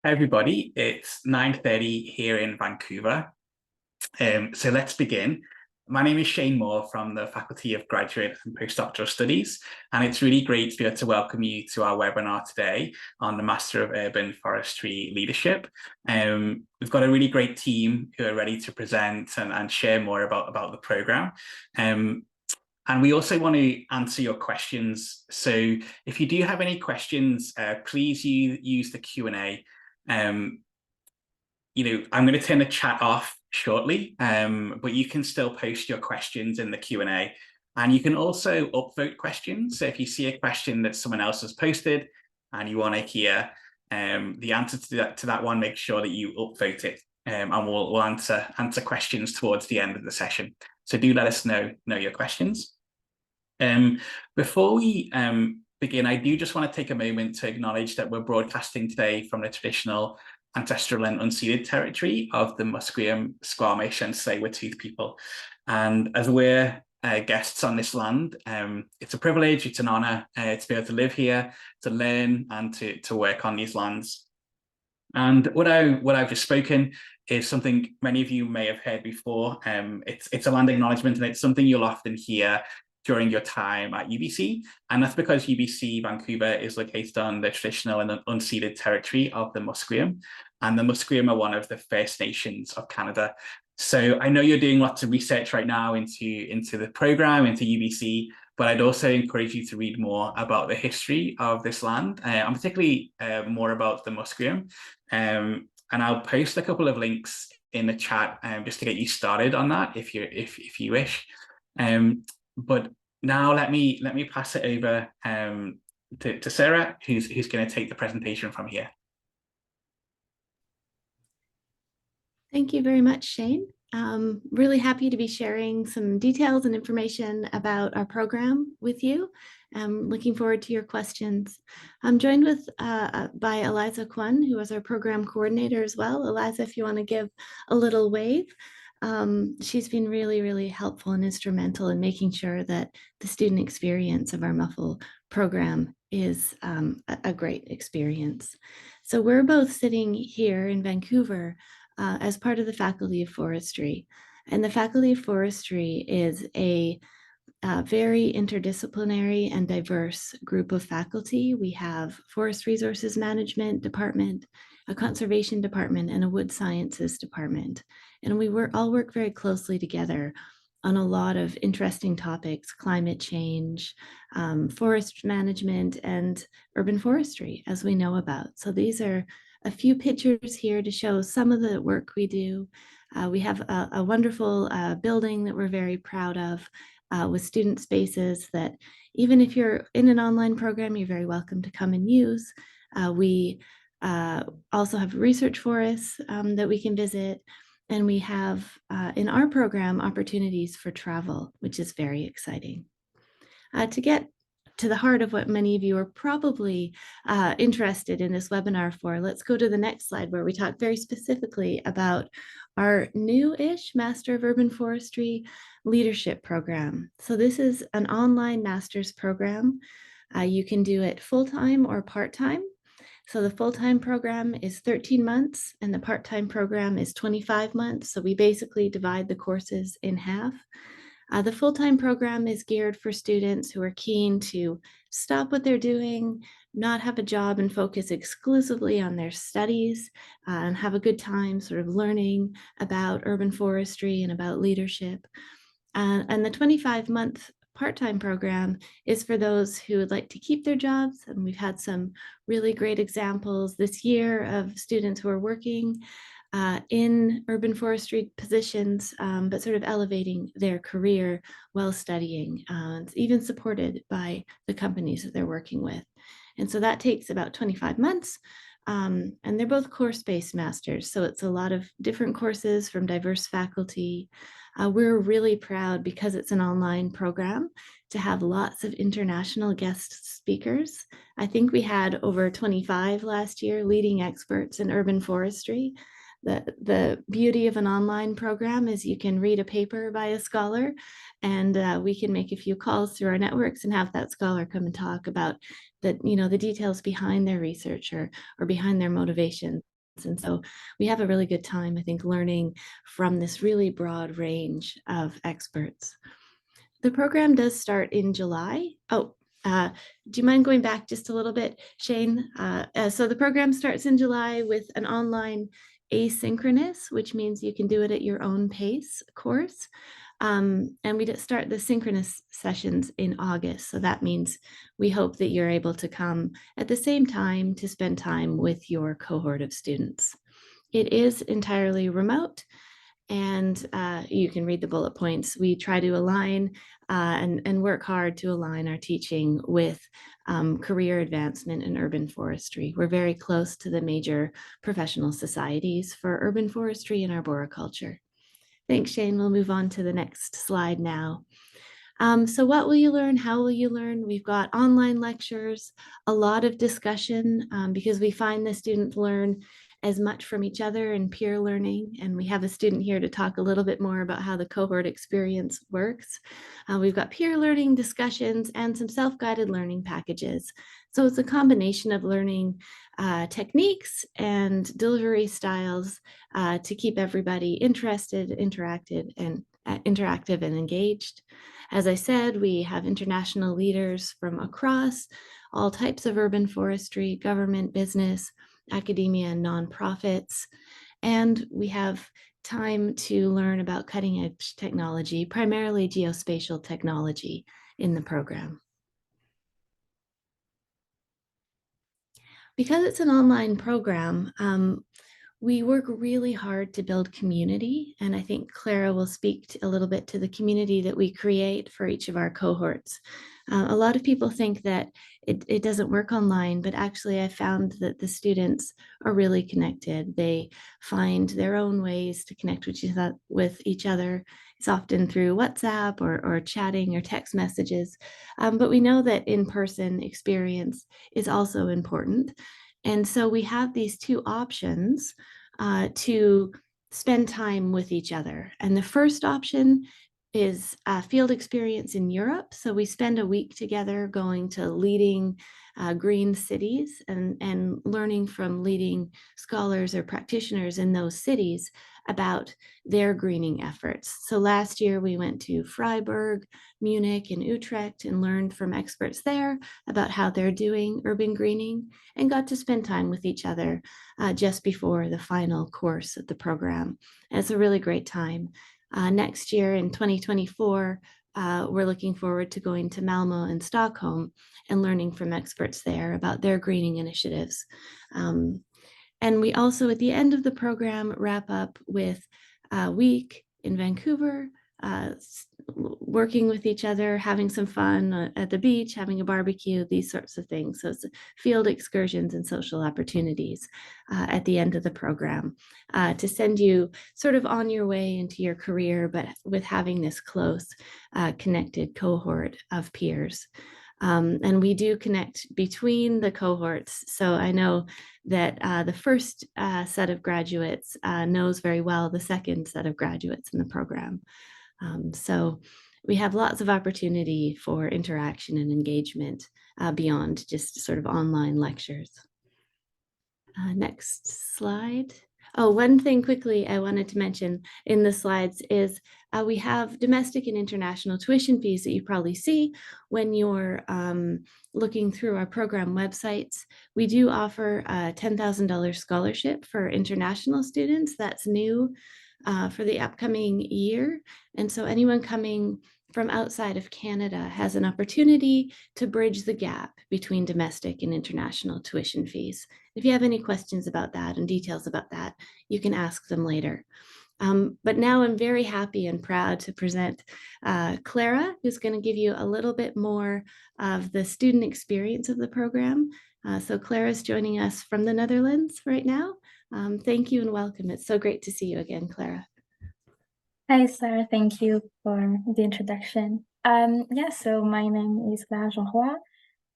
Hi everybody, it's 9:30 here in Vancouver. So let's begin. My name is Shane Moore from the Faculty of Graduate and Postdoctoral Studies, and it's really great to be able to welcome you to our webinar today on the Master of Urban Forestry Leadership. We've got a really great team who are ready to present and share more about the program. And we also want to answer your questions. So if you do have any questions, please use the Q&A. I'm going to turn the chat off shortly, but you can still post your questions in the Q&A. And you can also upvote questions. So if you see a question that someone else has posted and you want to hear the answer to that one, make sure that you upvote it. And we'll answer questions towards the end of the session. So do let us know your questions. Before we begin, I do just want to take a moment to acknowledge that we're broadcasting today from the traditional ancestral and unceded territory of the Musqueam, Squamish and Tsleil-Waututh people. And as we're guests on this land, it's a privilege, it's an honor to be able to live here, to learn and to work on these lands. And what I've just spoken is something many of you may have heard before. It's a land acknowledgement, and it's something you'll often hear during your time at UBC, and that's because UBC Vancouver is located on the traditional and unceded territory of the Musqueam, and the Musqueam are one of the First Nations of Canada. So I know you're doing lots of research right now into the program, into UBC, but I'd also encourage you to read more about the history of this land, and particularly more about the Musqueam. And I'll post a couple of links in the chat just to get you started on that if you wish. But now let me pass it over to Sarah, who's going to take the presentation from here. Thank you very much, Shane. Really happy to be sharing some details and information about our program with you. I'm looking forward to your questions. I'm joined by Eliza Kwon, who is our program coordinator as well. Eliza, if you want to give a little wave. She's been really, really helpful and instrumental in making sure that the student experience of our MUFL program is a great experience. So we're both sitting here in Vancouver as part of the Faculty of Forestry. And the Faculty of Forestry is a very interdisciplinary and diverse group of faculty. We have Forest Resources Management Department, a Conservation Department, and a Wood Sciences Department. And we all work very closely together on a lot of interesting topics: climate change, forest management, and urban forestry, as we know about. So these are a few pictures here to show some of the work we do. We have a wonderful building that we're very proud of with student spaces that even if you're in an online program, you're very welcome to come and use. We also have research forests that we can visit. And we have in our program opportunities for travel, which is very exciting. To get to the heart of what many of you are probably interested in this webinar for, let's go to the next slide where we talk very specifically about our new-ish Master of Urban Forestry Leadership Program. So this is an online master's program. You can do it full-time or part-time. So the full-time program is 13 months and the part-time program is 25 months. So we basically divide the courses in half. The full-time program is geared for students who are keen to stop what they're doing, not have a job, and focus exclusively on their studies and have a good time sort of learning about urban forestry and about leadership. And the 25-month part-time program is for those who would like to keep their jobs. And we've had some really great examples this year of students who are working in urban forestry positions, but sort of elevating their career while studying, even supported by the companies that they're working with. And so that takes about 25 months. And they're both course-based masters. So it's a lot of different courses from diverse faculty. We're really proud, because it's an online program, to have lots of international guest speakers. I think we had over 25 last year, leading experts in urban forestry. The beauty of an online program is you can read a paper by a scholar, and we can make a few calls through our networks and have that scholar come and talk about the details behind their research or behind their motivation. And so we have a really good time, I think, learning from this really broad range of experts. The program does start in July. Oh, do you mind going back just a little bit, Shane? So the program starts in July with an online asynchronous, which means you can do it at your own pace course. And we start the synchronous sessions in August. So that means we hope that you're able to come at the same time to spend time with your cohort of students. It is entirely remote, and you can read the bullet points. We try to align and work hard to align our teaching with career advancement in urban forestry. We're very close to the major professional societies for urban forestry and arboriculture. Thanks, Shane. We'll move on to the next slide now. So what will you learn? How will you learn? We've got online lectures, a lot of discussion because we find the students learn as much from each other and peer learning. And we have a student here to talk a little bit more about how the cohort experience works. We've got peer learning discussions and some self-guided learning packages. So it's a combination of learning techniques and delivery styles to keep everybody interested, interactive and engaged. As I said, we have international leaders from across all types of urban forestry, government, business, academia, and nonprofits. And we have time to learn about cutting edge technology, primarily geospatial technology in the program. Because it's an online program, we work really hard to build community, and I think Clara will speak a little bit to the community that we create for each of our cohorts. A lot of people think that it doesn't work online, but actually I found that the students are really connected. They find their own ways to connect with each other. It's often through WhatsApp or chatting or text messages, but we know that in-person experience is also important. And so we have these two options to spend time with each other. And the first option is field experience in Europe. So we spend a week together going to leading green cities and learning from leading scholars or practitioners in those cities about their greening efforts. So last year we went to Freiburg, Munich, and Utrecht and learned from experts there about how they're doing urban greening and got to spend time with each other just before the final course of the program. And it's a really great time. Next year in 2024, we're looking forward to going to Malmo and Stockholm and learning from experts there about their greening initiatives. And we also, at the end of the program, wrap up with a week in Vancouver, working with each other, having some fun at the beach, having a barbecue, these sorts of things. So it's field excursions and social opportunities at the end of the program to send you sort of on your way into your career, but with having this close connected cohort of peers. And we do connect between the cohorts. So I know that the first set of graduates knows very well the second set of graduates in the program. So we have lots of opportunity for interaction and engagement beyond just sort of online lectures. Next slide. Oh, one thing quickly I wanted to mention in the slides is we have domestic and international tuition fees that you probably see when you're looking through our program websites. We do offer a $10,000 scholarship for international students. That's new for the upcoming year. And so anyone coming from outside of Canada has an opportunity to bridge the gap between domestic and international tuition fees. If you have any questions about that and details about that, you can ask them later. But now I'm very happy and proud to present Clara, who's going to give you a little bit more of the student experience of the program. So Clara's joining us from the Netherlands right now. Thank you and welcome. It's so great to see you again, Clara. Hi, Sarah. Thank you for the introduction. So my name is Clara Jean-Roy.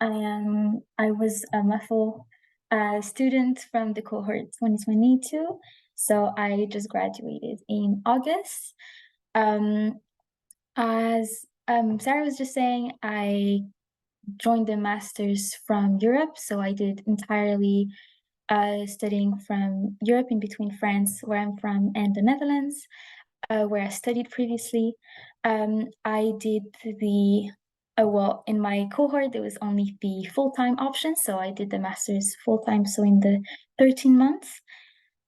I was a MUFL student from the cohort 2022. So I just graduated in August. As Sarah was just saying, I joined the master's from Europe. So I did entirely studying from Europe, in between France, where I'm from, and the Netherlands, where I studied previously. I did the, well, in my cohort, there was only the full-time option, so I did the master's full-time, so in the 13 months.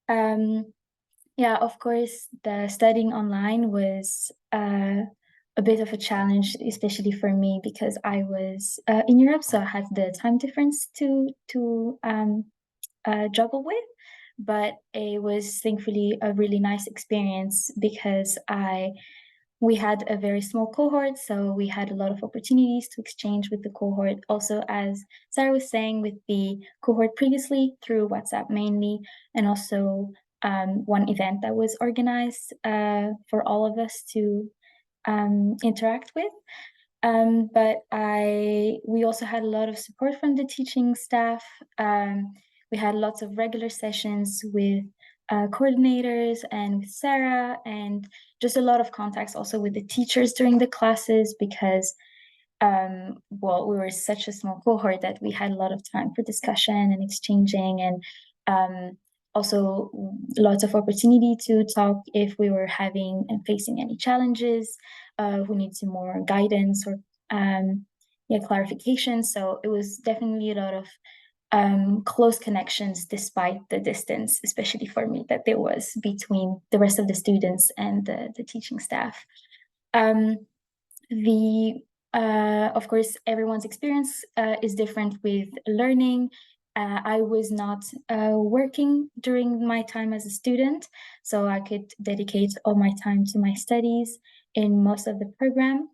Yeah, of course, the studying online was a bit of a challenge, especially for me, because I was in Europe, so I had the time difference to juggle with. But it was thankfully a really nice experience because we had a very small cohort, so we had a lot of opportunities to exchange with the cohort. Also, as Sarah was saying, with the cohort previously through WhatsApp mainly, and also one event that was organized for all of us to interact with. But we also had a lot of support from the teaching staff. We had lots of regular sessions with coordinators and with Sarah, and just a lot of contacts also with the teachers during the classes, because well, we were such a small cohort that we had a lot of time for discussion and exchanging, and also lots of opportunity to talk if we were having and facing any challenges, who needs more guidance or yeah, clarification. So it was definitely a lot of close connections despite the distance, especially for me, that there was between the rest of the students and the teaching staff. Of course, everyone's experience is different with learning. I was not working during my time as a student, so I could dedicate all my time to my studies in most of the program.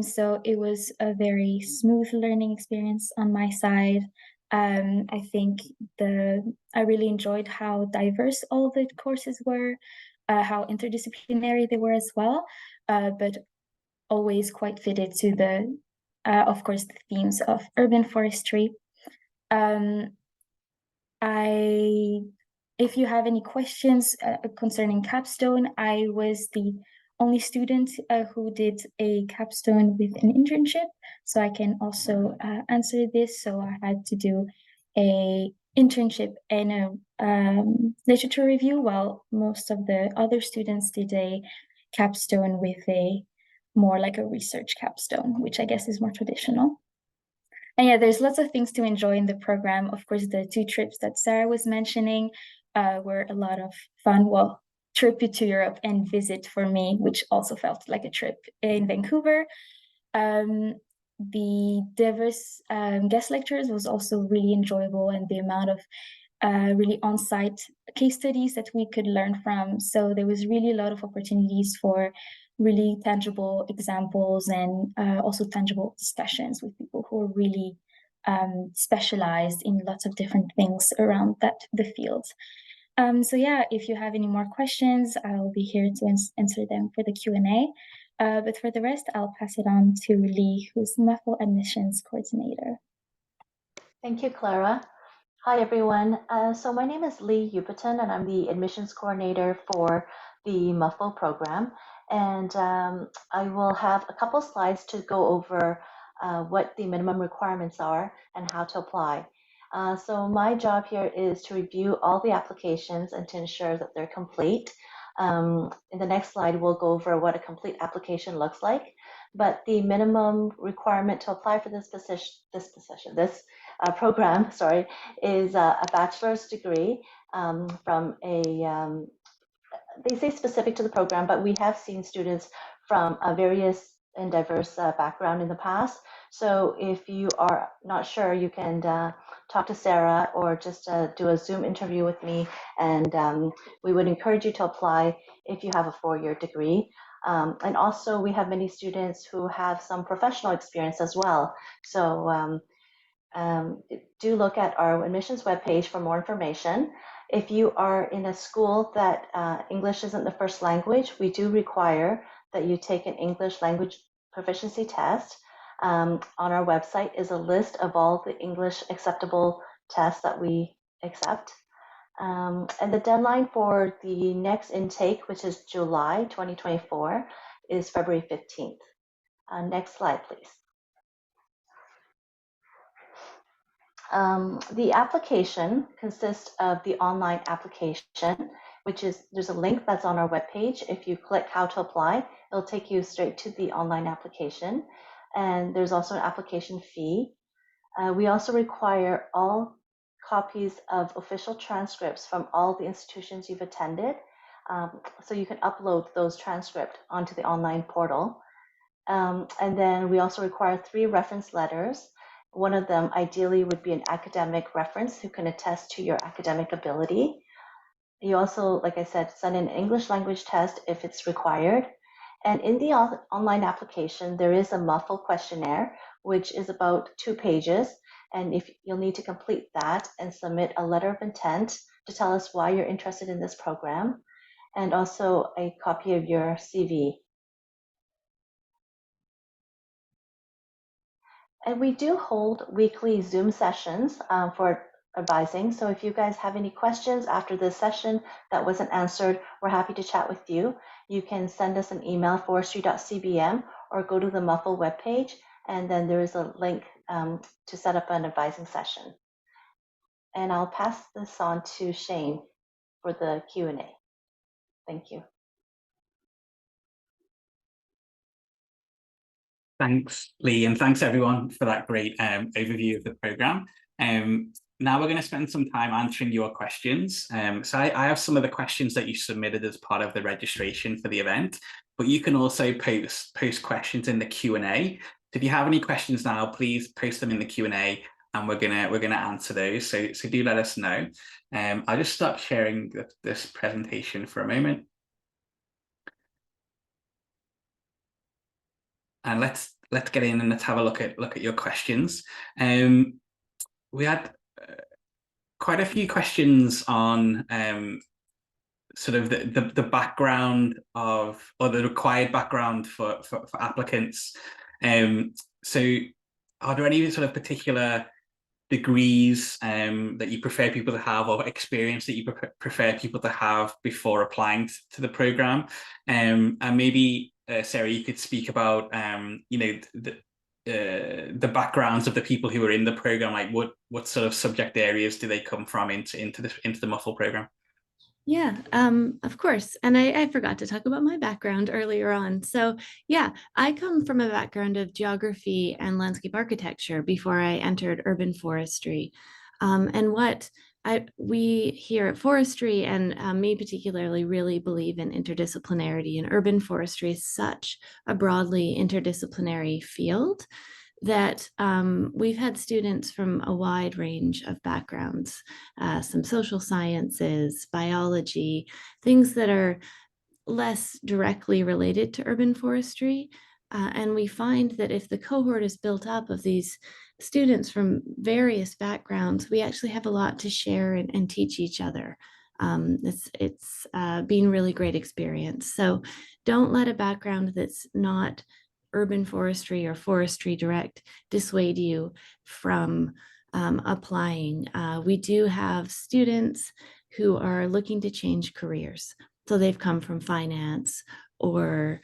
So it was a very smooth learning experience on my side. I think I really enjoyed how diverse all the courses were, how interdisciplinary they were as well, but always quite fitted to the, of course, the themes of urban forestry. If you have any questions concerning capstone, I was the only student who did a capstone with an internship, so I can also answer this. So I had to do a internship and a literature review, while most of the other students did a capstone with a more like a research capstone, which I guess is more traditional. And yeah, there's lots of things to enjoy in the program. Of course, the 2 trips that Sarah was mentioning were a lot of fun. Well, trip to Europe and visit for me, which also felt like a trip in Vancouver. The diverse guest lectures was also really enjoyable, and the amount of really on-site case studies that we could learn from. So there was really a lot of opportunities for really tangible examples and also tangible discussions with people who are really specialized in lots of different things around the field. So yeah, if you have any more questions, I'll be here to answer them for the Q&A. But for the rest, I'll pass it on to Lee, who's MUFL Admissions Coordinator. Thank you, Clara. Hi, everyone. So my name is Lee Yupaton, and I'm the admissions coordinator for the MUFL program. And I will have a couple slides to go over what the minimum requirements are and how to apply. So my job here is to review all the applications and to ensure that they're complete. In the next slide, we'll go over what a complete application looks like. But the minimum requirement to apply for this program, is a bachelor's degree from a, they say specific to the program, but we have seen students from a various and diverse background in the past. So if you are not sure, you can talk to Sarah or just do a Zoom interview with me, and we would encourage you to apply if you have a 4-year degree. And also we have many students who have some professional experience as well. So do look at our admissions webpage for more information. If you are in a school that English isn't the first language, we do require that you take an English language proficiency test. On our website is a list of all the English acceptable tests that we accept. And the deadline for the next intake, which is July 2024, is February 15th. Next slide, please. The application consists of the online application, which is, there's a link that's on our webpage. If you click how to apply, it'll take you straight to the online application. And there's also an application fee. We also require all copies of official transcripts from all the institutions you've attended. So you can upload those transcripts onto the online portal. And then we also require 3 reference letters. One of them ideally would be an academic reference who can attest to your academic ability. You also, like I said, send an English language test if it's required. And in the online application, there is a MUFL questionnaire, which is about 2 pages. And if you'll need to complete that and submit a letter of intent to tell us why you're interested in this program, and also a copy of your CV. And we do hold weekly Zoom sessions for advising. So if you guys have any questions after this session that wasn't answered, we're happy to chat with you. You can send us an email, forestry.cbm, or go to the MUFL webpage, and then there is a link to set up an advising session. And I'll pass this on to Shane for the Q&A. Thank you. Thanks, Lee, and thanks everyone for that great overview of the program. Now we're going to spend some time answering your questions. So I have some of the questions that you submitted as part of the registration for the event, but you can also post questions in the Q&A. So if you have any questions now, please post them in the Q&A, and we're gonna answer those. So do let us know. I'll just stop sharing this presentation for a moment. And let's get in and let's have a look at your questions. We had quite a few questions on sort of the background of, or the required background for applicants. So are there any sort of particular degrees that you prefer people to have, or experience that you prefer people to have before applying to the program? And maybe Sarah, you could speak about you know, the backgrounds of the people who are in the program, like what sort of subject areas do they come from into the MUFL program? Yeah, of course. And I forgot to talk about my background earlier on. So yeah, I come from a background of geography and landscape architecture before I entered urban forestry. And what we here at Forestry, and me particularly, really believe in interdisciplinarity, and urban forestry is such a broadly interdisciplinary field that we've had students from a wide range of backgrounds, some social sciences, biology, things that are less directly related to urban forestry. And we find that if the cohort is built up of these students from various backgrounds, we actually have a lot to share and teach each other. It's been really great experience. So don't let a background that's not urban forestry or forestry direct dissuade you from applying. We do have students who are looking to change careers. So they've come from finance or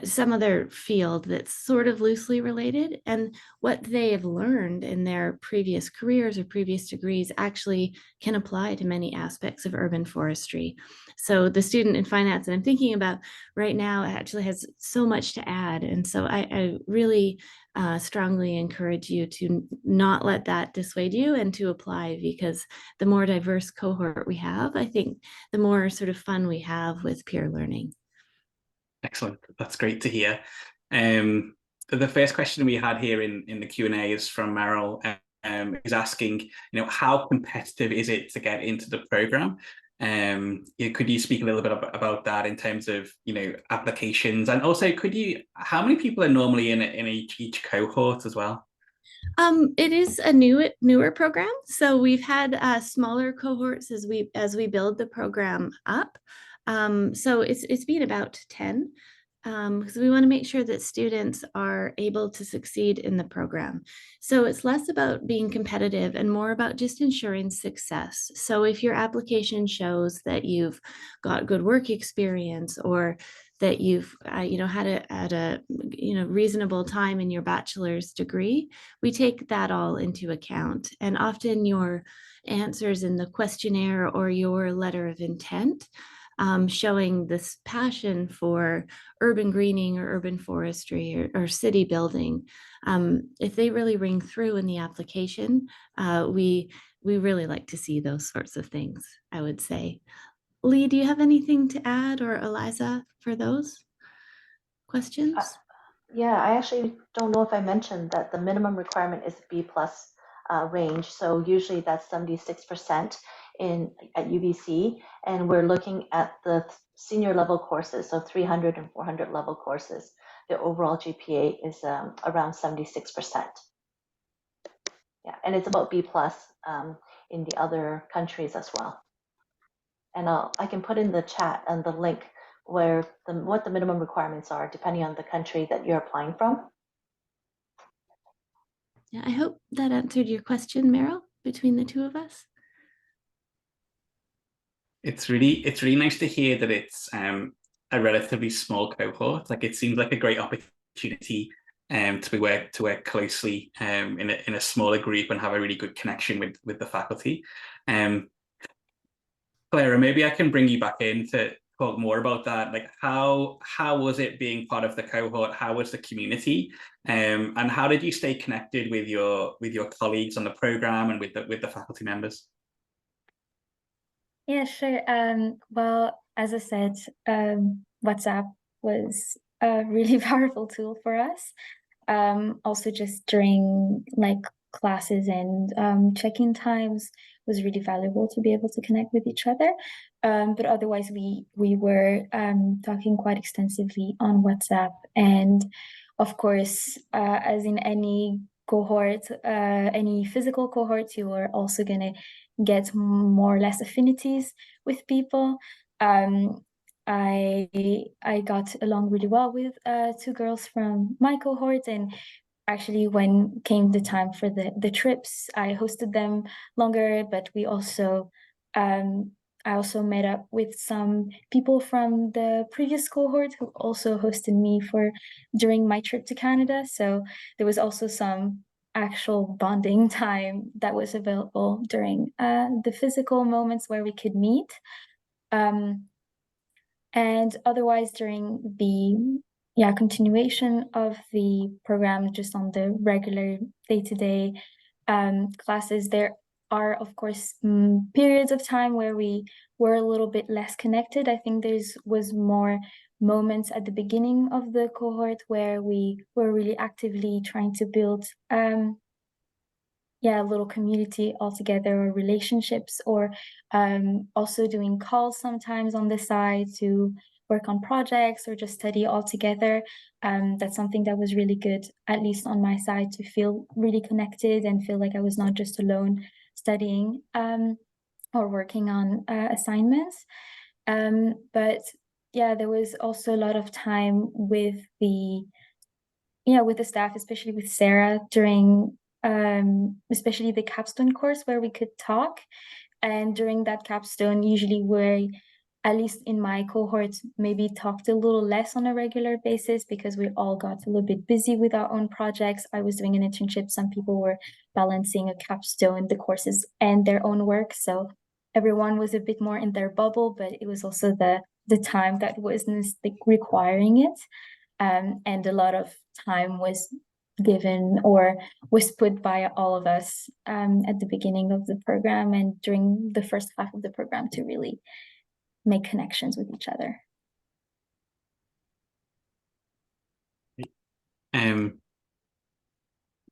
some other field that's sort of loosely related, and what they have learned in their previous careers or previous degrees actually can apply to many aspects of urban forestry. So the student in finance that I'm thinking about right now actually has so much to add, and so I really strongly encourage you to not let that dissuade you and to apply, because the more diverse cohort we have, I think the more sort of fun we have with peer learning. Excellent. That's great to hear. The first question we had here in the Q&A is from Meryl, who's asking, you know, how competitive is it to get into the program? Could you speak a little bit about that in terms of, you know, applications, and also how many people are normally in each cohort as well? It is a newer program, so we've had smaller cohorts as we build the program up. So it's been about 10, because we want to make sure that students are able to succeed in the program. So it's less about being competitive and more about just ensuring success. So if your application shows that you've got good work experience, or that you've had at a reasonable time in your bachelor's degree. We take that all into account, and often your answers in the questionnaire or your letter of intent showing this passion for urban greening or urban forestry or city building, if they really ring through in the application, we really like to see those sorts of things, I would say. Lee, do you have anything to add, or Eliza, for those questions? Yeah, I actually don't know if I mentioned that the minimum requirement is B plus range. So usually that's 76% at UBC, and we're looking at the senior level courses, so 300 and 400 level courses. The overall GPA is around 76%. Yeah, and it's about B plus in the other countries as well. And I can put in the chat and the link where what the minimum requirements are depending on the country that you're applying from. Yeah, I hope that answered your question, Meryl, between the two of us. It's really nice to hear that it's a relatively small cohort. Like, it seems like a great opportunity to work closely in a smaller group and have a really good connection with the faculty. Clara, maybe I can bring you back in to talk more about that. Like, how was it being part of the cohort? How was the community? And how did you stay connected with your colleagues on the program and with the faculty members? Yeah, sure. Well, as I said, WhatsApp was a really powerful tool for us. Also, just during like classes and check-in times was really valuable to be able to connect with each other. But otherwise, we were talking quite extensively on WhatsApp, and of course, as in any cohort, any physical cohort, you are also gonna get more or less affinities with people. I got along really well with two girls from my cohort, and actually when came the time for the trips, I hosted them longer, but we also I also met up with some people from the previous cohort who also hosted me during my trip to Canada. So there was also some actual bonding time that was available during the physical moments where we could meet. And otherwise, during the continuation of the program, just on the regular day-to-day classes, there are, of course, periods of time where we were a little bit less connected. I think was more moments at the beginning of the cohort where we were really actively trying to build a little community altogether, or relationships, or also doing calls sometimes on the side to work on projects or just study all together. That's something that was really good, at least on my side, to feel really connected and feel like I was not just alone studying or working on assignments. But yeah, there was also a lot of time with the staff, especially with Sarah, during especially the capstone course, where we could talk. And during that capstone, usually we, at least in my cohort, maybe talked a little less on a regular basis because we all got a little bit busy with our own projects. I was doing an internship. Some people were balancing a capstone, the courses, and their own work. So everyone was a bit more in their bubble, but it was also the time that wasn't requiring it. And a lot of time was given or was put by all of us at the beginning of the program and during the first half of the program to really make connections with each other.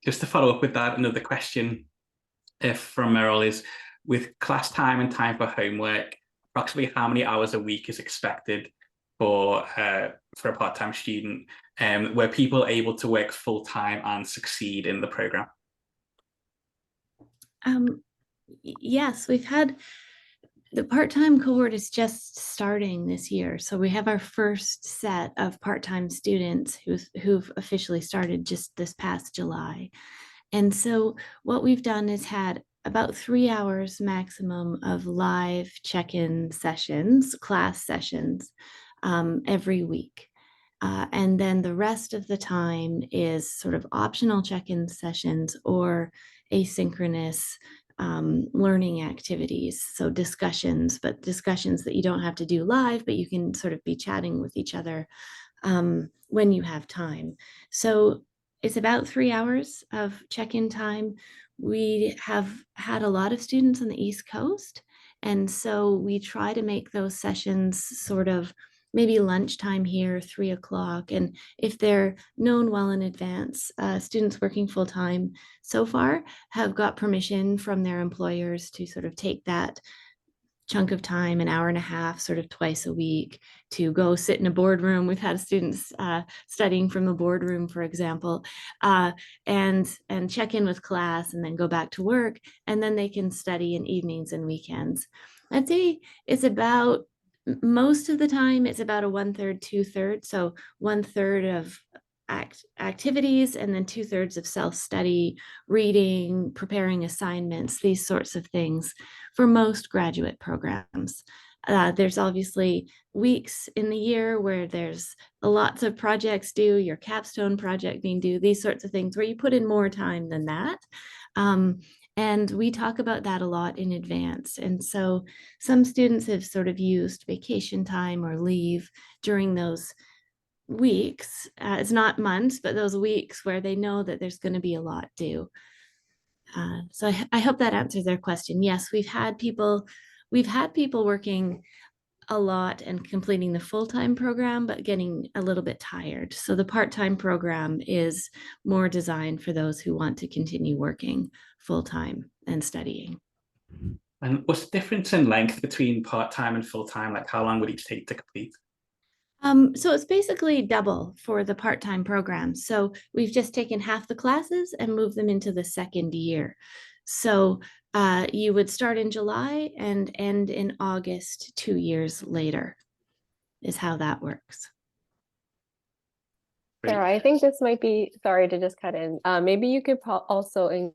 Just to follow up with that, another question from Meryl is, with class time and time for homework, approximately how many hours a week is expected for a part-time student? Were people able to work full-time and succeed in the program? Yes, we've had the part-time cohort is just starting this year. So we have our first set of part-time students who've officially started just this past July. And so what we've done is had about 3 hours maximum of live check-in sessions, class sessions, every week. And then the rest of the time is sort of optional check-in sessions or asynchronous learning activities. So discussions, but discussions that you don't have to do live, but you can sort of be chatting with each other when you have time. So it's about 3 hours of check-in time. We have had a lot of students on the East Coast, and so we try to make those sessions sort of maybe lunchtime here, 3 o'clock. And if they're known well in advance, students working full-time so far have got permission from their employers to sort of take that chunk of time, an hour and a half, sort of twice a week, to go sit in a boardroom. We've had students studying from the boardroom, for example, and check in with class and then go back to work. And then they can study in evenings and weekends. I'd say it's about, most of the time, it's about a 1/3, 2/3. So 1/3 of activities and then 2/3 of self-study, reading, preparing assignments, these sorts of things for most graduate programs. There's obviously weeks in the year where there's lots of projects due, your capstone project being due, these sorts of things where you put in more time than that. And we talk about that a lot in advance. And so some students have sort of used vacation time or leave during those weeks. It's not months, but those weeks where they know that there's going to be a lot due. So I hope that answers their question. Yes, we've had people working a lot and completing the full-time program, but getting a little bit tired. So the part-time program is more designed for those who want to continue working full-time and studying. And what's the difference in length between part-time and full-time? Like how long would each take to complete? So it's basically double for the part-time program. So we've just taken half the classes and moved them into the second year. So you would start in July and end in August 2 years later is how that works. Sarah, I think this might be, sorry to just cut in. Maybe you could also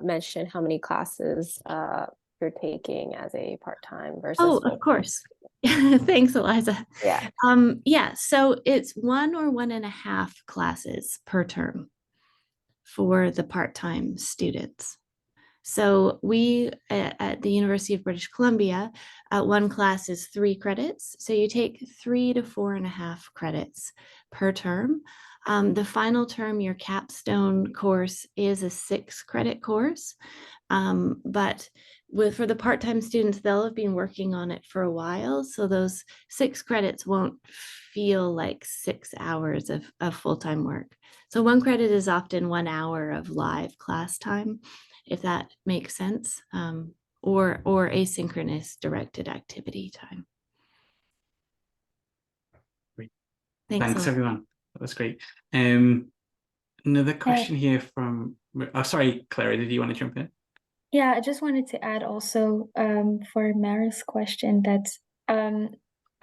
mention how many classes you're taking as a part-time versus. Oh, of course. Thanks, Eliza. Yeah. Yeah, so it's 1 or 1.5 classes per term for the part-time students. So we at the University of British Columbia, one class is 3 credits. So you take 3 to 4.5 credits per term. The final term, your capstone course, is a 6-credit course. But for the part-time students, they'll have been working on it for a while. So those 6 credits won't feel like 6 hours of full-time work. So 1 credit is often 1 hour of live class time, if that makes sense, or asynchronous directed activity time. Great. Thanks everyone. That was great. Another question here from, oh, sorry, Clara, did you want to jump in? Yeah, I just wanted to add also for Mara's question that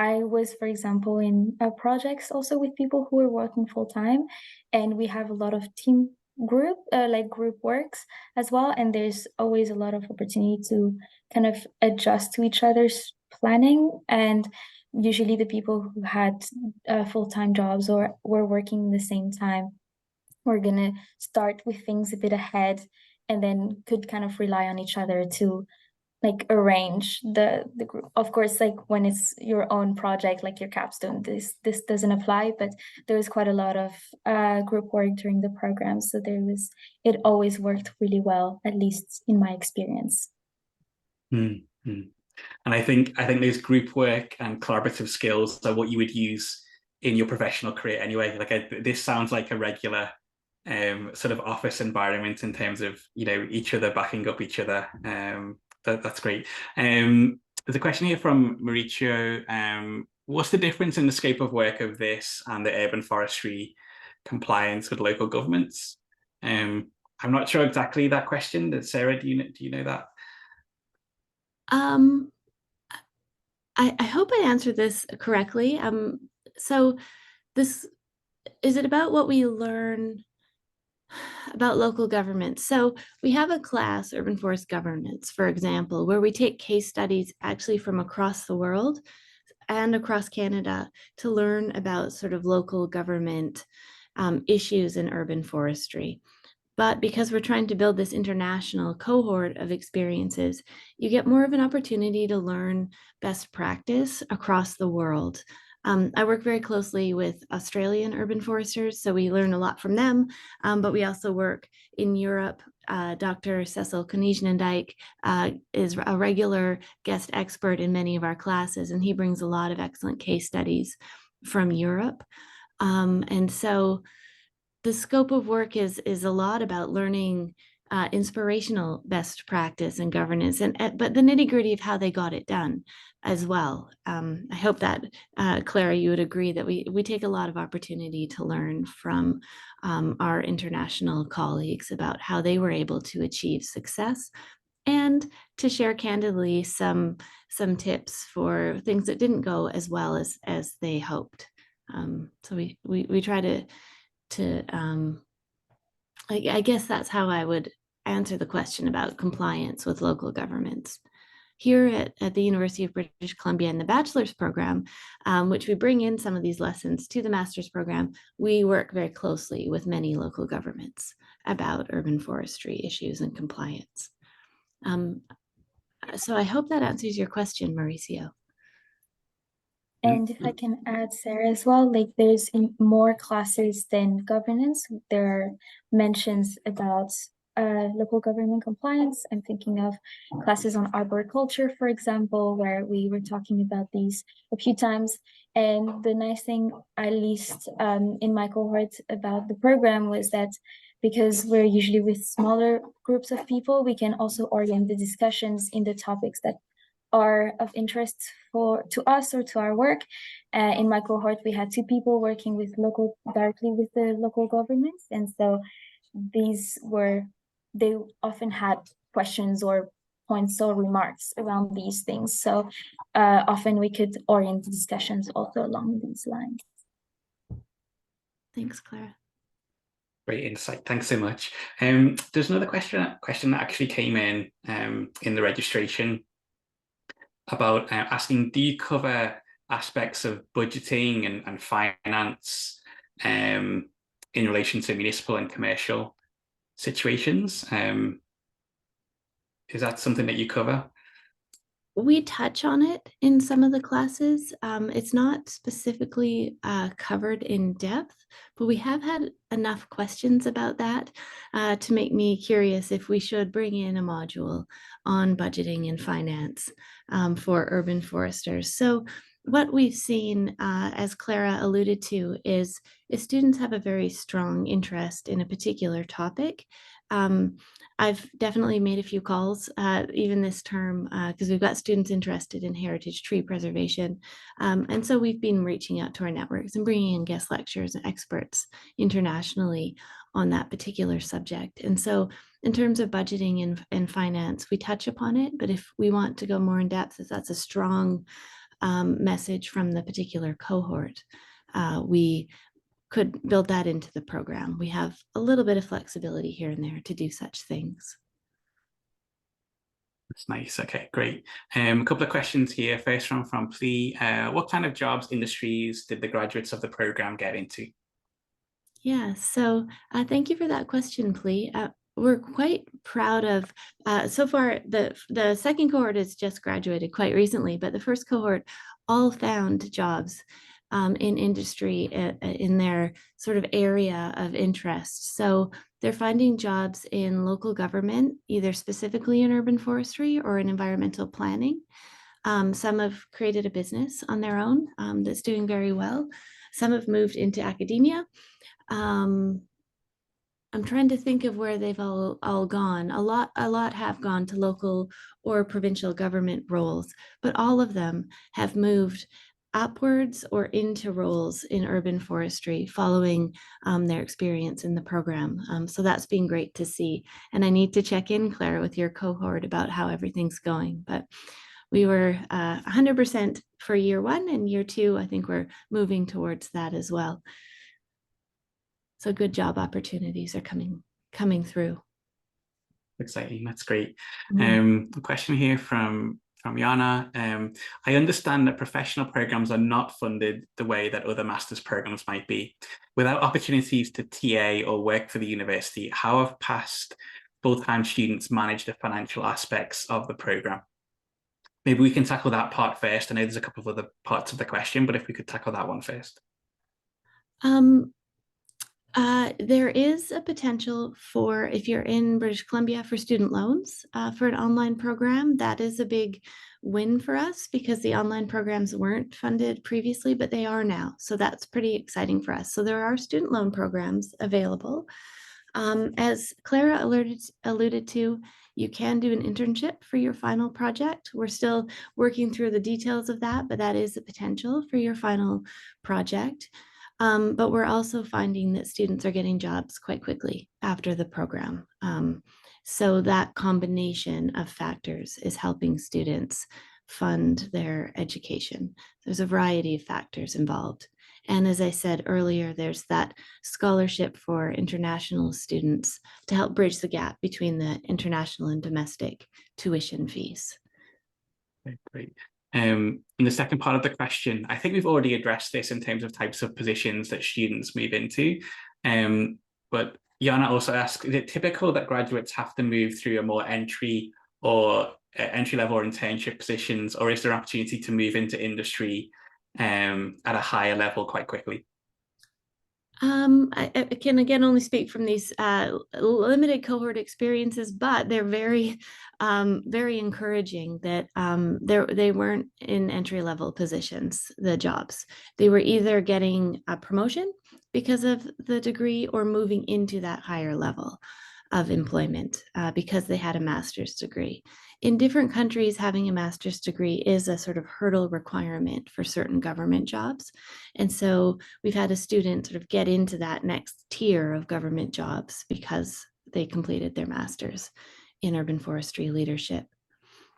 I was, for example, in projects also with people who are working full time, and we have a lot of team group works as well, and there's always a lot of opportunity to kind of adjust to each other's planning. And usually the people who had full-time jobs or were working the same time, we're gonna start with things a bit ahead and then could kind of rely on each other to like arrange the group. Of course, like when it's your own project, like your capstone, this doesn't apply, but there was quite a lot of group work during the program. So it always worked really well, at least in my experience. Mm-hmm. And I think those group work and collaborative skills are what you would use in your professional career anyway. Like this sounds like a regular sort of office environment in terms of, you know, each other backing up each other. That's great. There's a question here from Mauricio. What's the difference in the scope of work of this and the urban forestry compliance with local governments? I'm not sure exactly that question. Sarah, do you know that? I hope I answered this correctly. So this, is it about what we learn about local government? So we have a class, Urban Forest Governance, for example, where we take case studies actually from across the world. and across Canada to learn about sort of local government issues in urban forestry. But because we're trying to build this international cohort of experiences, you get more of an opportunity to learn best practice across the world. I work very closely with Australian urban foresters, so we learn a lot from them, but we also work in Europe. Dr. Cecil Koenigsdijk is a regular guest expert in many of our classes, and he brings a lot of excellent case studies from Europe. And so the scope of work is a lot about learning inspirational best practice and governance, but the nitty-gritty of how they got it done as well. I hope that, Clara, you would agree that we take a lot of opportunity to learn from our international colleagues about how they were able to achieve success, and to share candidly some tips for things that didn't go as well as they hoped. So we try to I guess that's how I would answer the question about compliance with local governments. Here at the University of British Columbia in the bachelor's program, which we bring in some of these lessons to the master's program, we work very closely with many local governments about urban forestry issues and compliance. So I hope that answers your question, Mauricio. And if I can add, Sarah, as well, like there's in more classes than governance. There are mentions about local government compliance. I'm thinking of classes on arboriculture, for example, where we were talking about these a few times. And the nice thing, at least in my cohort about the program, was that because we're usually with smaller groups of people, we can also orient the discussions in the topics that are of interest to us or to our work. In my cohort, we had 2 people working with directly with the local governments, and so they often had questions or points or remarks around these things. So often we could orient the discussions also along these lines. Thanks, Clara. Great insight. Thanks so much. There's another question that actually came in the registration about asking, do you cover aspects of budgeting and finance in relation to municipal and commercial situations? Is that something that you cover? We touch on it in some of the classes. It's not specifically covered in depth, but we have had enough questions about that to make me curious if we should bring in a module on budgeting and finance for urban foresters. So what we've seen, as Clara alluded to, is if students have a very strong interest in a particular topic. I've definitely made a few calls, even this term, because we've got students interested in heritage tree preservation. And so we've been reaching out to our networks and bringing in guest lecturers and experts internationally on that particular subject. And so in terms of budgeting and finance, we touch upon it, but if we want to go more in depth, if that's a strong message from the particular cohort, we could build that into the program. We have a little bit of flexibility here and there to do such things. That's nice. Okay, great. A couple of questions here. First one from Plea. What kind of jobs, industries did the graduates of the program get into? Yeah, so thank you for that question, Plea. We're quite proud of, so far, the second cohort has just graduated quite recently, but the first cohort all found jobs in industry in their sort of area of interest. So they're finding jobs in local government, either specifically in urban forestry or in environmental planning. Some have created a business on their own that's doing very well. Some have moved into academia. I'm trying to think of where they've all gone. A lot have gone to local or provincial government roles, but all of them have moved upwards or into roles in urban forestry following their experience in the program. So that's been great to see. And I need to check in, Clara, with your cohort about how everything's going. But we were 100% for year 1, and year 2, I think we're moving towards that as well. So good job opportunities are coming through. Exciting. That's great. Mm-hmm. A question here from Jana. I understand that professional programs are not funded the way that other master's programs might be. Without opportunities to TA or work for the university, how have past full-time students managed the financial aspects of the program? Maybe we can tackle that part first. I know there's a couple of other parts of the question, but if we could tackle that one first. There is a potential for, if you're in British Columbia, for student loans for an online program. That is a big win for us because the online programs weren't funded previously, but they are now. So that's pretty exciting for us. So there are student loan programs available. As Clara alluded to, you can do an internship for your final project. We're still working through the details of that, but that is the potential for your final project. But we're also finding that students are getting jobs quite quickly after the program. So that combination of factors is helping students fund their education. There's a variety of factors involved. And as I said earlier, there's that scholarship for international students to help bridge the gap between the international and domestic tuition fees. Okay, great. In the second part of the question, I think we've already addressed this in terms of types of positions that students move into. But Jana also asked, is it typical that graduates have to move through a more entry level or internship positions, or is there an opportunity to move into industry at a higher level quite quickly? I can again only speak from these limited cohort experiences, but they're very, very encouraging that they weren't in entry-level positions, the jobs. They were either getting a promotion because of the degree or moving into that higher level of employment because they had a master's degree. In different countries, having a master's degree is a sort of hurdle requirement for certain government jobs. And so we've had a student sort of get into that next tier of government jobs because they completed their master's in urban forestry leadership.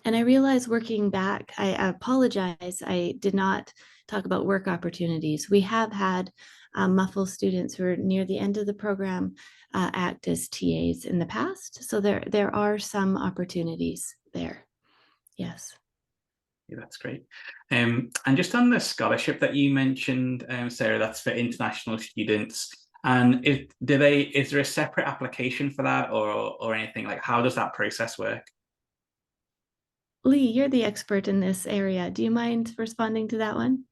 And I realized working back, I apologize, I did not talk about work opportunities. We have had MUFL students who are near the end of the program act as TAs in the past. So there are some opportunities there. Yes. Yeah, that's great. And just on the scholarship that you mentioned, Sarah, that's for international students. And is there a separate application for that or anything? Like, how does that process work? Lee, you're the expert in this area. Do you mind responding to that one?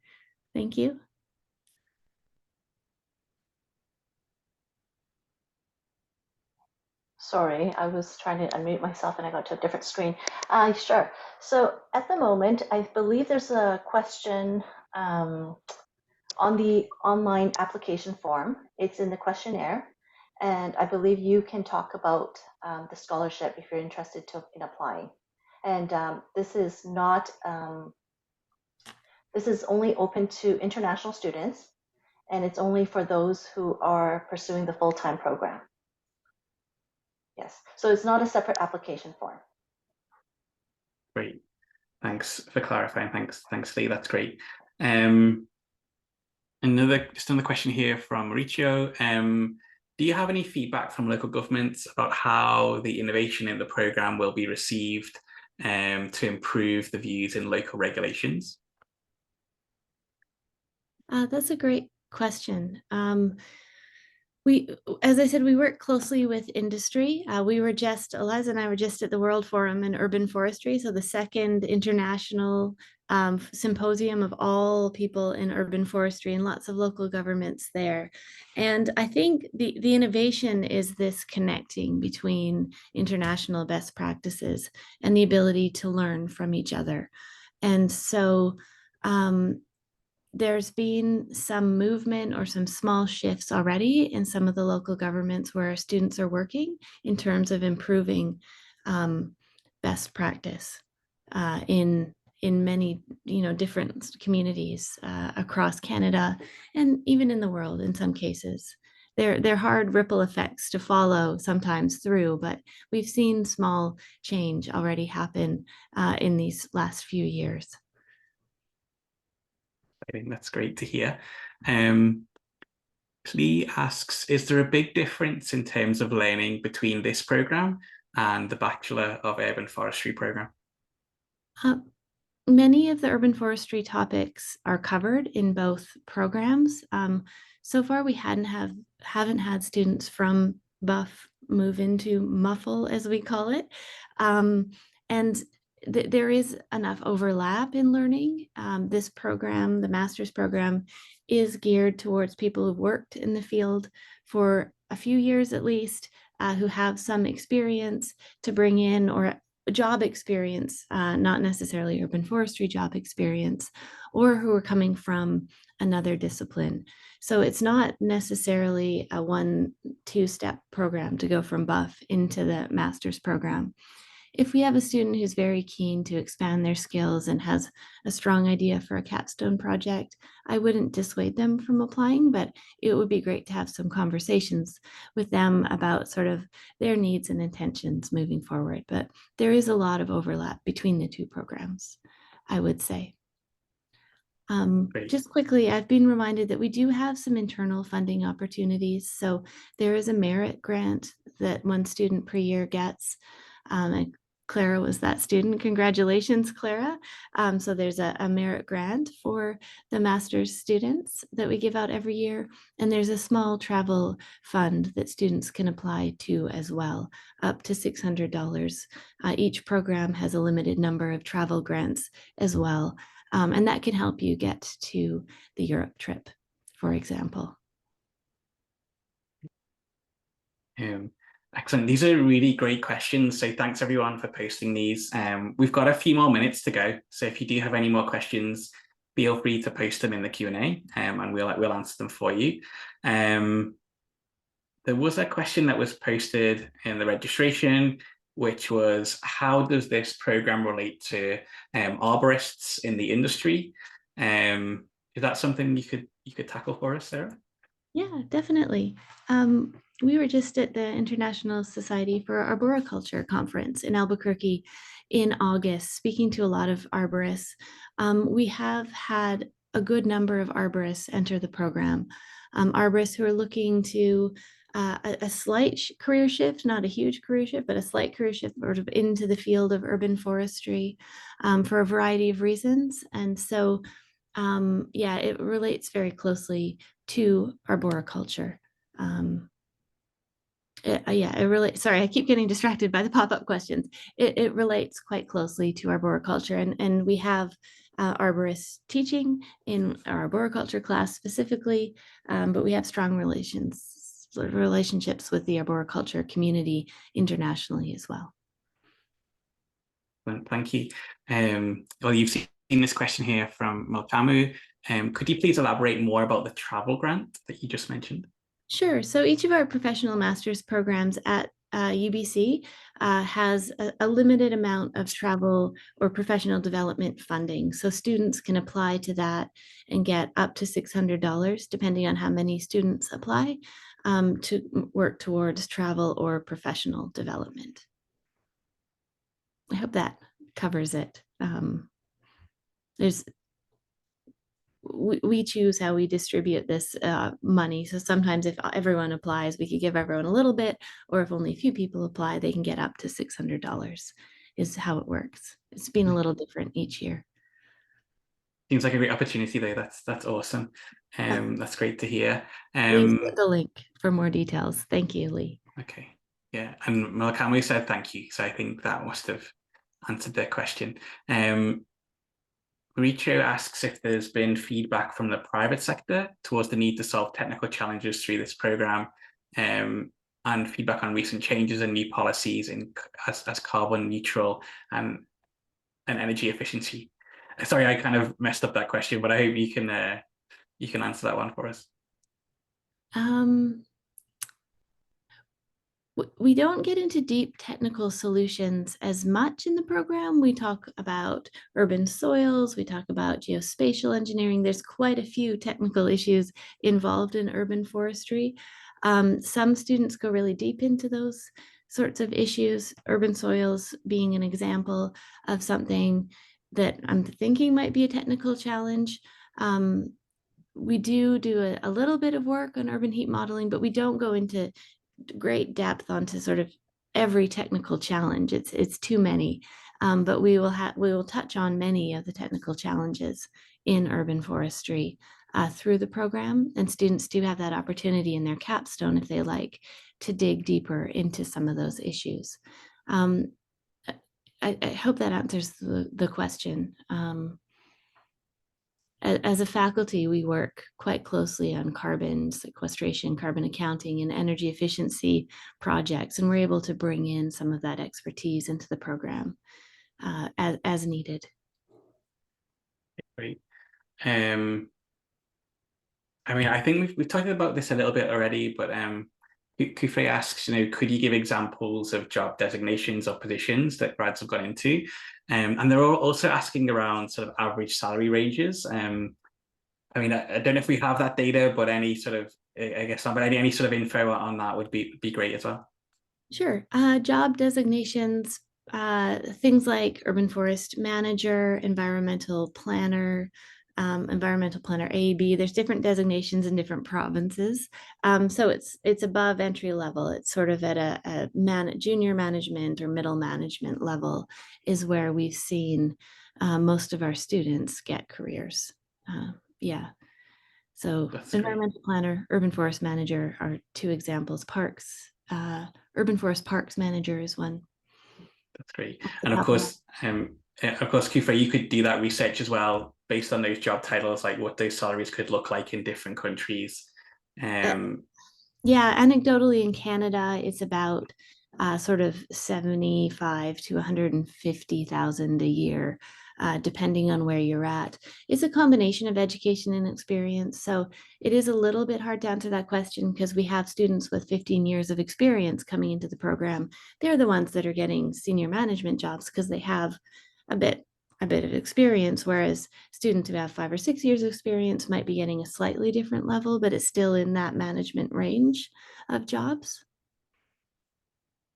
Thank you. Sorry, I was trying to unmute myself and I got to a different screen. Sure. So at the moment, I believe there's a question on the online application form. It's in the questionnaire. And I believe you can talk about the scholarship if you're interested in applying. And this is not, this is only open to international students, and it's only for those who are pursuing the full-time program. Yes, so it's not a separate application form. Great, thanks for clarifying. Thanks, Lee. That's great. Another question here from Mauricio. Do you have any feedback from local governments about how the innovation in the program will be received to improve the views in local regulations? That's a great question. As I said, we work closely with industry. Eliza and I were just at the World Forum in Urban Forestry, so the second international symposium of all people in urban forestry, and lots of local governments there. And I think the innovation is this connecting between international best practices and the ability to learn from each other. And so there's been some movement or some small shifts already in some of the local governments where students are working in terms of improving best practice in many different communities across Canada and even in the world in some cases. They're hard ripple effects to follow sometimes through, but we've seen small change already happen in these last few years. I think that's great to hear. Lee asks, is there a big difference in terms of learning between this program and the Bachelor of Urban Forestry program? Many of the urban forestry topics are covered in both programs. So far, we haven't had students from BUF move into MUFL, as we call it. And there is enough overlap in learning. This program, the master's program, is geared towards people who've worked in the field for a few years at least, who have some experience to bring in, or job experience, not necessarily urban forestry job experience, or who are coming from another discipline. So it's not necessarily a 1-2-step program to go from BUF into the master's program. If we have a student who's very keen to expand their skills and has a strong idea for a capstone project, I wouldn't dissuade them from applying, but it would be great to have some conversations with them about sort of their needs and intentions moving forward. But there is a lot of overlap between the two programs, I would say. Just quickly, I've been reminded that we do have some internal funding opportunities. So there is a merit grant that one student per year gets. And Clara was that student. Congratulations, Clara. So there's a merit grant for the master's students that we give out every year. And there's a small travel fund that students can apply to as well, up to $600. Each program has a limited number of travel grants as well. And that can help you get to the Europe trip, for example. Excellent. These are really great questions. So thanks everyone for posting these. We've got a few more minutes to go. So if you do have any more questions, feel free to post them in the Q&A, and we'll answer them for you. There was a question that was posted in the registration, which was, how does this program relate to arborists in the industry? Is that something you could tackle for us, Sarah? Yeah, definitely. We were just at the International Society for Arboriculture conference in Albuquerque in August, speaking to a lot of arborists. We have had a good number of arborists enter the program. Arborists who are looking to a slight career shift, not a huge career shift, but a slight career shift sort of into the field of urban forestry for a variety of reasons. And so, yeah, it relates very closely to arboriculture. Yeah, it really, sorry, I keep getting distracted by the pop-up questions. It relates quite closely to arboriculture, and we have arborists teaching in our arboriculture class specifically, but we have strong relationships with the arboriculture community internationally as well. Thank you. Well, you've seen this question here from Malkamu. Could you please elaborate more about the travel grant that you just mentioned? Sure. So each of our professional master's programs at UBC has a limited amount of travel or professional development funding. So students can apply to that and get up to $600, depending on how many students apply, to work towards travel or professional development. I hope that covers it. We choose how we distribute this money. So sometimes if everyone applies, we could give everyone a little bit, or if only a few people apply, they can get up to $600 is how it works. It's been a little different each year. Seems like a great opportunity though. That's awesome. That's great to hear. Please get the link for more details. Thank you, Lee. Okay. Yeah, and Malkamu said thank you. So I think that must have answered their question. Richo asks if there's been feedback from the private sector towards the need to solve technical challenges through this program, and feedback on recent changes and new policies as carbon neutral and energy efficiency. Sorry, I kind of messed up that question, but I hope you can answer that one for us. We don't get into deep technical solutions as much in the program. We talk about urban soils, we talk about geospatial engineering. There's quite a few technical issues involved in urban forestry. Some students go really deep into those sorts of issues, urban soils being an example of something that I'm thinking might be a technical challenge. We do a little bit of work on urban heat modeling, but we don't go into great depth onto sort of every technical challenge. It's too many, but we will touch on many of the technical challenges in urban forestry through the program, and students do have that opportunity in their capstone if they like to dig deeper into some of those issues. I hope that answers the question. As a faculty, we work quite closely on carbon sequestration, carbon accounting, and energy efficiency projects, and we're able to bring in some of that expertise into the program as needed. Great. I mean, I think we've talked about this a little bit already, but Kufre asks, could you give examples of job designations or positions that grads have gone into? And they're also asking around sort of average salary ranges. I mean, I don't know if we have that data, but any sort of, I guess, any sort of info on that would be great as well. Sure. Job designations, things like urban forest manager, environmental planner A, B. There's different designations in different provinces. So it's above entry level. It's sort of at a junior management or middle management level is where we've seen most of our students get careers. Yeah. So That's environmental planner, urban forest manager are two examples. Parks, urban forest parks manager is one. That's great. And of course, Kufre, you could do that research as well based on those job titles, like what those salaries could look like in different countries. Yeah, anecdotally in Canada, it's about sort of 75 to 150,000 a year, depending on where you're at. It's a combination of education and experience. So it is a little bit hard to answer that question because we have students with 15 years of experience coming into the program. They're the ones that are getting senior management jobs because they have a bit of experience, whereas students who have 5 or 6 years of experience might be getting a slightly different level, but it's still in that management range of jobs.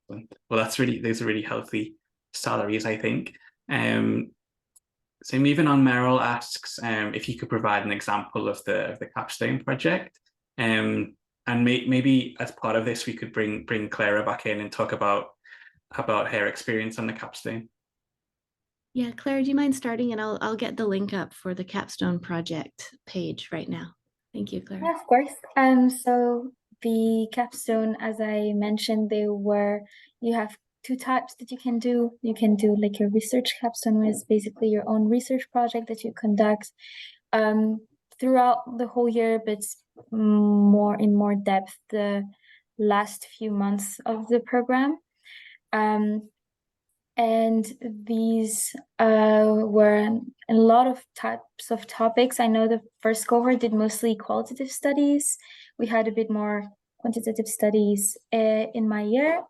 Well, those are really healthy salaries, I think. So moving on, Meryl asks if you could provide an example of the capstone project. And maybe as part of this, we could bring Clara back in and talk about her experience on the capstone. Yeah, Claire, do you mind starting? And I'll get the link up for the capstone project page right now. Thank you, Claire. Yeah, of course. So the capstone, as I mentioned, you have 2 types that you can do. You can do like your research capstone, which is basically your own research project that you conduct throughout the whole year, but in more depth the last few months of the program. And these were a lot of types of topics. I know the first cohort did mostly qualitative studies. We had a bit more quantitative studies in my year.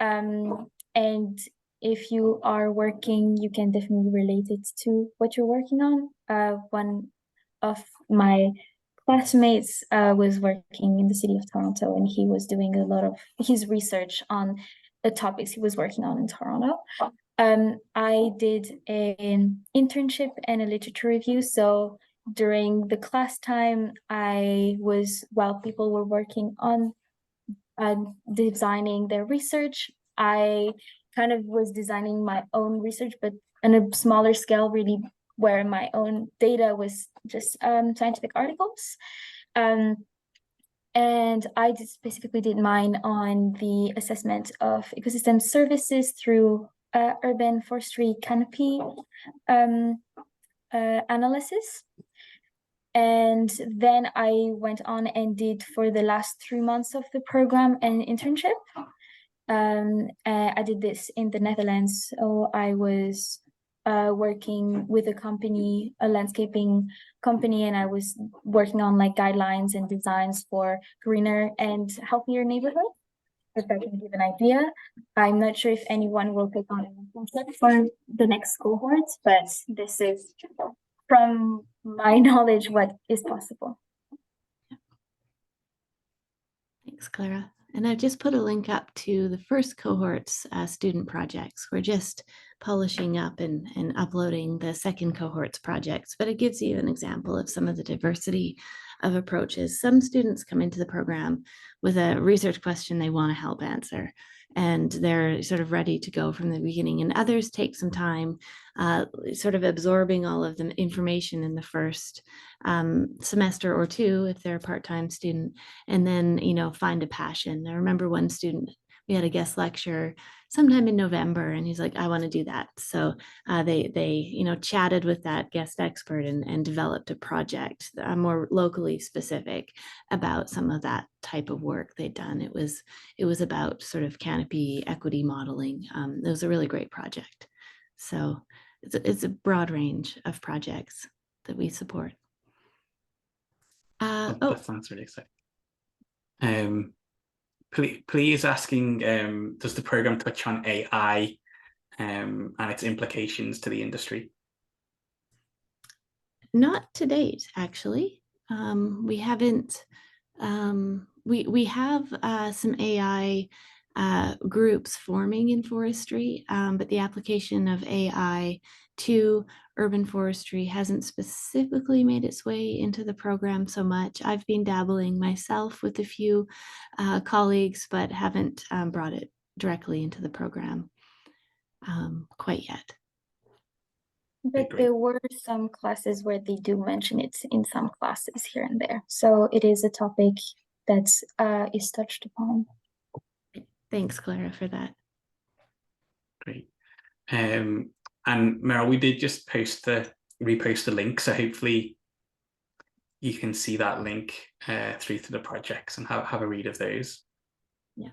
And if you are working, you can definitely relate it to what you're working on. One of my classmates was working in the city of Toronto, and he was doing a lot of his research on the topics he was working on in Toronto. I did an internship and a literature review. So during the class time, while people were working on designing their research, I kind of was designing my own research, but on a smaller scale, really, where my own data was just scientific articles. And I specifically did mine on the assessment of ecosystem services through urban forestry canopy analysis. And then I went on and did, for the last 3 months of the program, an internship. I did this in the Netherlands. So I was working with a landscaping company, and I was working on like guidelines and designs for greener and healthier neighborhoods. If that can give an idea. I'm not sure if anyone will take on an internship for the next cohort, but this is, from my knowledge, what is possible. Thanks, Clara. And I've just put a link up to the first cohort's student projects. We're just polishing up and uploading the second cohort's projects, but it gives you an example of some of the diversity of approaches. Some students come into the program with a research question they want to help answer, and they're sort of ready to go from the beginning. And others take some time sort of absorbing all of the information in the first semester or two, if they're a part-time student, and then, find a passion. I remember one student, we had a guest lecture sometime in November, and he's like, I want to do that. So they chatted with that guest expert and developed a project more locally specific about some of that type of work they'd done. It was about sort of canopy equity modeling. It was a really great project. So it's a broad range of projects that we support. That sounds really exciting. Please asking, does the program touch on AI and its implications to the industry? Not to date, actually. We haven't. We have some AI groups forming in forestry, but the application of AI to urban forestry hasn't specifically made its way into the program so much. I've been dabbling myself with a few colleagues, but haven't brought it directly into the program quite yet. But there were some classes where they do mention it in some classes here and there. So it is a topic that is touched upon. Thanks, Clara, for that. Great. And Meryl, we did just repost the link, so hopefully you can see that link through to the projects and have a read of those. Yeah.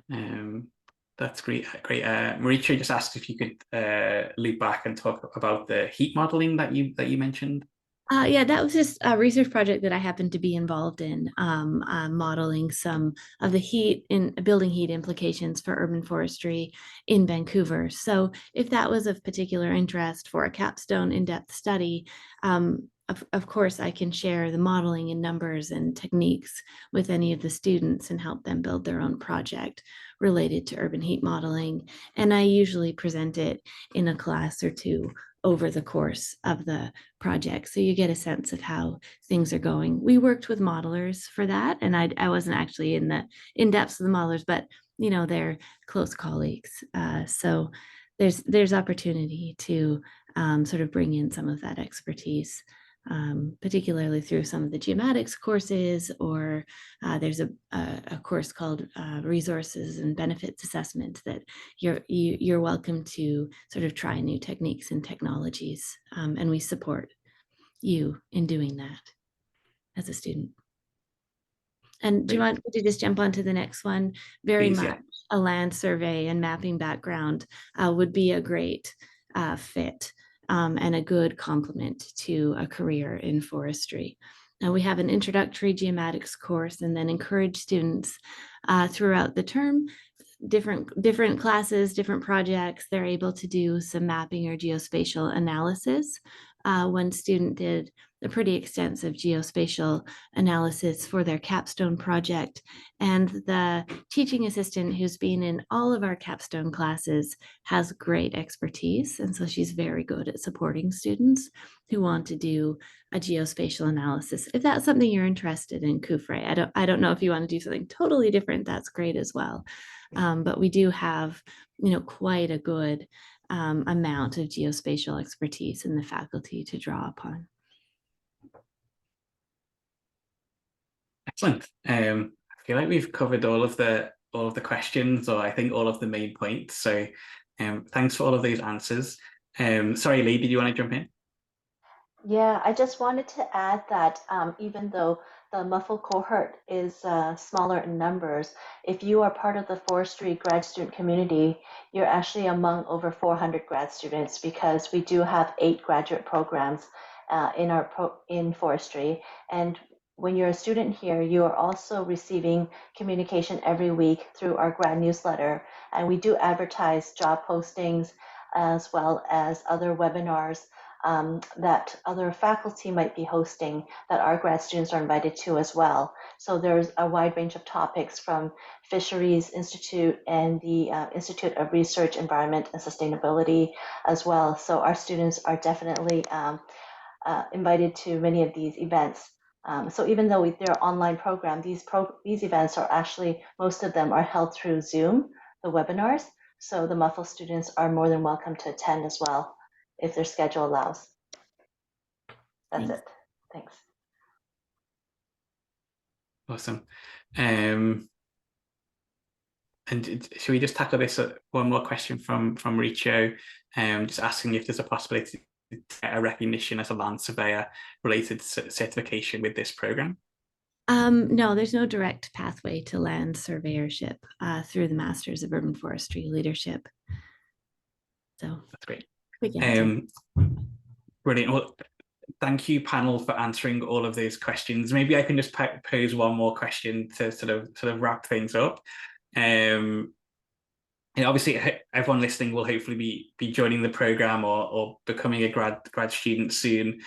That's great. Mauricio just asked if you could loop back and talk about the heat modeling that you mentioned. Yeah, that was just a research project that I happened to be involved in, modeling some of the building heat implications for urban forestry in Vancouver. So if that was of particular interest for a capstone in-depth study, of course, I can share the modeling and numbers and techniques with any of the students and help them build their own project related to urban heat modeling. And I usually present it in a class or two over the course of the project, so you get a sense of how things are going. We worked with modelers for that, and I wasn't actually in the in-depths of the modelers, but they're close colleagues. So there's opportunity to sort of bring in some of that expertise, particularly through some of the geomatics courses, or there's a course called Resources and Benefits Assessment that you're welcome to sort of try new techniques and technologies, and we support you in doing that as a student. And do you want me to just jump on to the next one? Very Please, much yeah. A land survey and mapping background would be a great fit. And a good complement to a career in forestry. Now we have an introductory geomatics course, and then encourage students throughout the term, different classes, different projects, they're able to do some mapping or geospatial analysis. One student did a pretty extensive geospatial analysis for their capstone project, and the teaching assistant who's been in all of our capstone classes has great expertise, and so she's very good at supporting students who want to do a geospatial analysis. If that's something you're interested in, Kufre, I don't know if you want to do something totally different, that's great as well. But we do have quite a good amount of geospatial expertise in the faculty to draw upon. Excellent. I feel like we've covered all of the questions, or I think all of the main points. So thanks for all of those answers. Sorry, Lee, did you want to jump in? Yeah, I just wanted to add that even though the MUFL cohort is smaller in numbers, if you are part of the forestry grad student community, you're actually among over 400 grad students, because we do have 8 graduate programs in forestry. And when you're a student here, you are also receiving communication every week through our grad newsletter. And we do advertise job postings as well as other webinars that other faculty might be hosting that our grad students are invited to as well. So there's a wide range of topics from Fisheries Institute and the Institute of Research, Environment and Sustainability as well. So our students are definitely invited to many of these events. So even though they're online program, these events are actually, most of them are held through Zoom, the webinars. So the MUFL students are more than welcome to attend as well, if their schedule allows. That's it. Thanks. Awesome. And should we just tackle this one more question from Richo, just asking if there's a possibility to get a recognition as a land surveyor related certification with this program? No, there's no direct pathway to land surveyorship through the Masters of Urban Forestry Leadership. So that's great. Brilliant. Well, thank you, panel, for answering all of those questions. Maybe I can just pose one more question to sort of wrap things up. And obviously, everyone listening will hopefully be joining the program or becoming a grad student soon.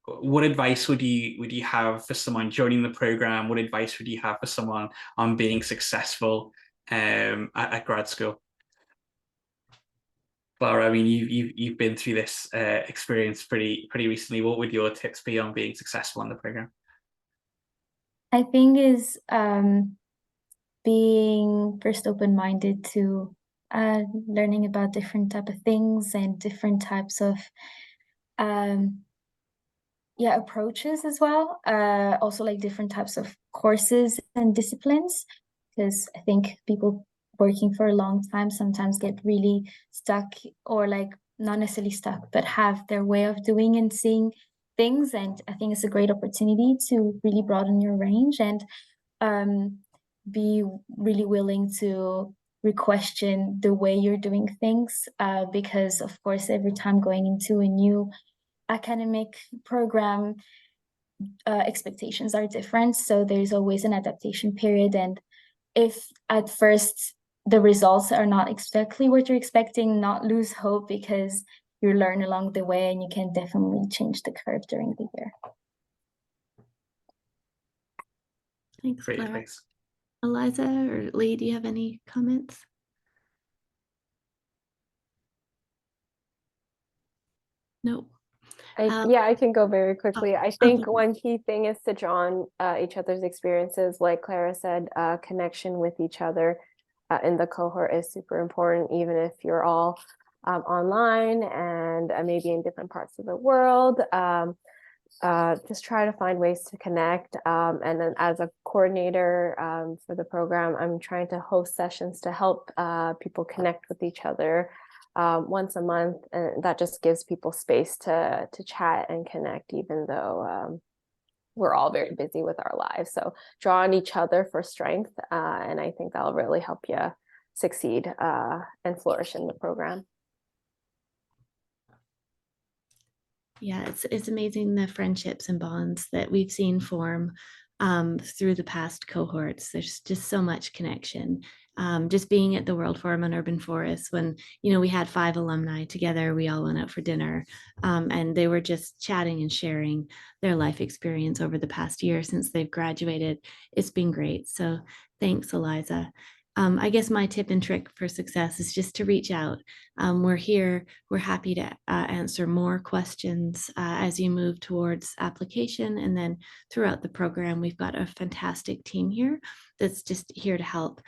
What advice would you have for someone joining the program? What advice would you have for someone on being successful at grad school? Clara, I mean, you've been through this experience pretty recently. What would your tips be on being successful in the program? I think is being first open-minded to learning about different type of things and different types of approaches as well. Also like different types of courses and disciplines, because I think people working for a long time sometimes get really stuck, or like not necessarily stuck, but have their way of doing and seeing things. And I think it's a great opportunity to really broaden your range and be really willing to re-question the way you're doing things, because of course every time going into a new academic program, expectations are different, so there's always an adaptation period. And if at first the results are not exactly what you're expecting, not lose hope, because you learn along the way and you can definitely change the curve during the year. Thanks, Great, Clara. thanks. Eliza or Lee, do you have any comments? No. Yeah, I can go very quickly. I think okay. one key thing is to draw on each other's experiences. Like Clara said, connection with each other in the cohort is super important, even if you're all online and maybe in different parts of the world. Just try to find ways to connect. And then as a coordinator for the program, I'm trying to host sessions to help people connect with each other once a month, and that just gives people space to chat and connect, even though we're all very busy with our lives. So draw on each other for strength, and I think that'll really help you succeed and flourish in the program. Yeah, it's amazing the friendships and bonds that we've seen form through the past cohorts. There's just so much connection. Just being at the World Forum on Urban Forests, when we had 5 alumni together, we all went out for dinner, and they were just chatting and sharing their life experience over the past year since they've graduated. It's been great. So thanks, Eliza. I guess my tip and trick for success is just to reach out. We're here. We're happy to answer more questions as you move towards application. And then throughout the program, we've got a fantastic team here that's just here to help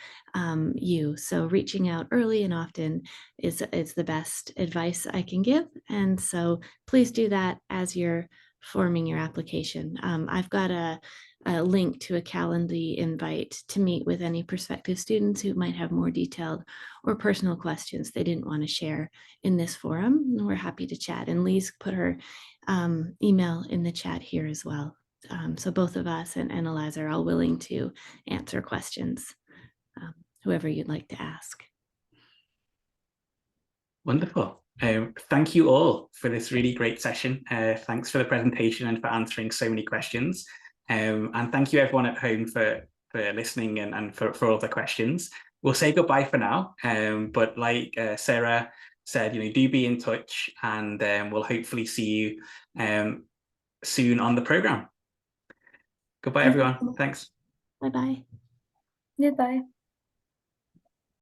you. So reaching out early and often is the best advice I can give. And so please do that as you're forming your application. I've got a link to a Calendly invite to meet with any prospective students who might have more detailed or personal questions they didn't want to share in this forum. And we're happy to chat. And Lee's put her email in the chat here as well. So both of us and Eliza are all willing to answer questions, whoever you'd like to ask. Wonderful. Thank you all for this really great session. Thanks for the presentation and for answering so many questions. And thank you everyone at home for listening and for all the questions. We'll say goodbye for now, but like Sarah said, do be in touch, and we'll hopefully see you soon on the program. Goodbye, everyone. Thanks. Bye-bye. Goodbye.